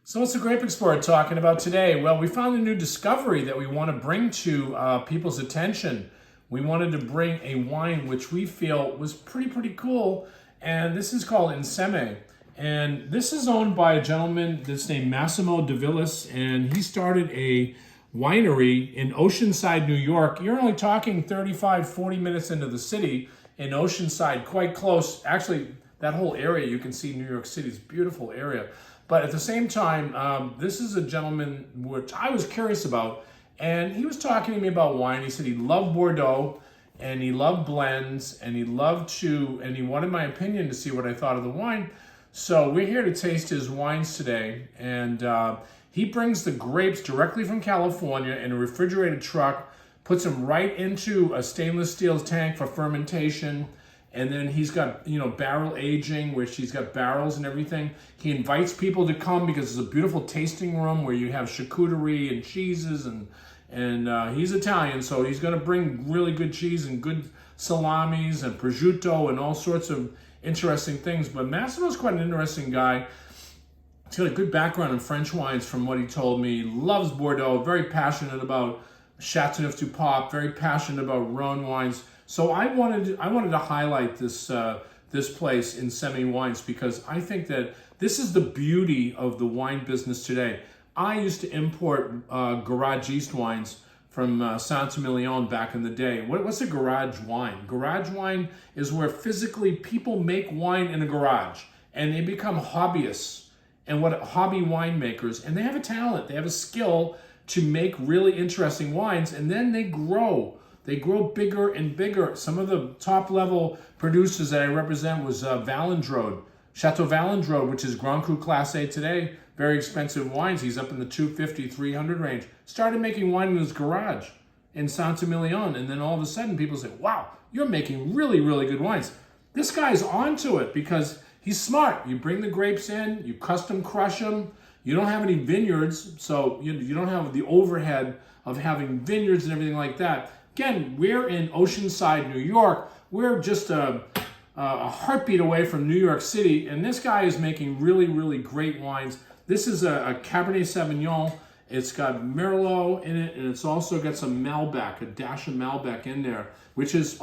So what's the Grape Explorer talking about today? Well, we found a new discovery that we want to bring to people's attention. We wanted to bring a wine which we feel was pretty cool, and this is called Insieme. And this is owned by a gentleman that's named Massimo De Villis, and he started a winery in Oceanside, New York. You're only talking 40 minutes into the city in Oceanside, quite close. Actually, that whole area, you can see New York City's beautiful area. But at the same time, this is a gentleman which I was curious about, and he was talking to me about wine. He said he loved Bordeaux, and he loved blends, and he wanted my opinion to see what I thought of the wine. So we're here to taste his wines today, and he brings the grapes directly from California in a refrigerated truck, puts them right into a stainless steel tank for fermentation. And then he's got, barrel aging, which he's got barrels and everything. He invites people to come because it's a beautiful tasting room where you have charcuterie and cheeses, and he's Italian, so he's going to bring really good cheese and good salamis and prosciutto and all sorts of interesting things. But Massimo's quite an interesting guy. He's got a good background in French wines from what he told me. He loves Bordeaux, very passionate about Chateauneuf-du-Pape, very passionate about Rhone wines. So I wanted to highlight this place, Insieme Wines, because I think that this is the beauty of the wine business today. I used to import garagiste wines from Saint-Emilion back in the day. What's a garage wine? Garage wine is where physically people make wine in a garage, and they become hobbyists and hobby winemakers, and they have a talent, they have a skill to make really interesting wines, and then they grow. They grow bigger and bigger. Some of the top level producers that I represent was Valandrode, Chateau Valandrode, which is Grand Cru Class A today. Very expensive wines. He's up in the 250, 300 range. Started making wine in his garage in Saint-Emilion, and then all of a sudden people say, wow, you're making really good wines. This guy's onto it because he's smart. You bring the grapes in, you custom crush them. You don't have any vineyards, so you don't have the overhead of having vineyards and everything like that. Again, we're in Oceanside, New York. We're just a heartbeat away from New York City, and this guy is making really great wines. This is a Cabernet Sauvignon. It's got Merlot in it, and it's also got some Malbec, a dash of Malbec in there, which is,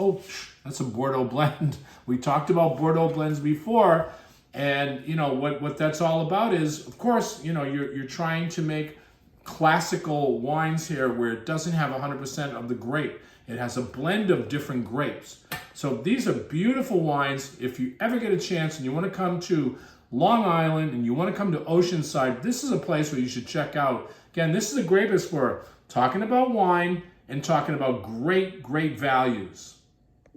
that's a Bordeaux blend. We talked about Bordeaux blends before, and what that's all about is, of course, you're trying to make classical wines here where it doesn't have 100% of the grape. It has a blend of different grapes. So these are beautiful wines. If you ever get a chance and you want to come to Long Island and you want to come to Oceanside, this is a place where you should check out. Again, this is a Grape Explorer, talking about wine and talking about great values.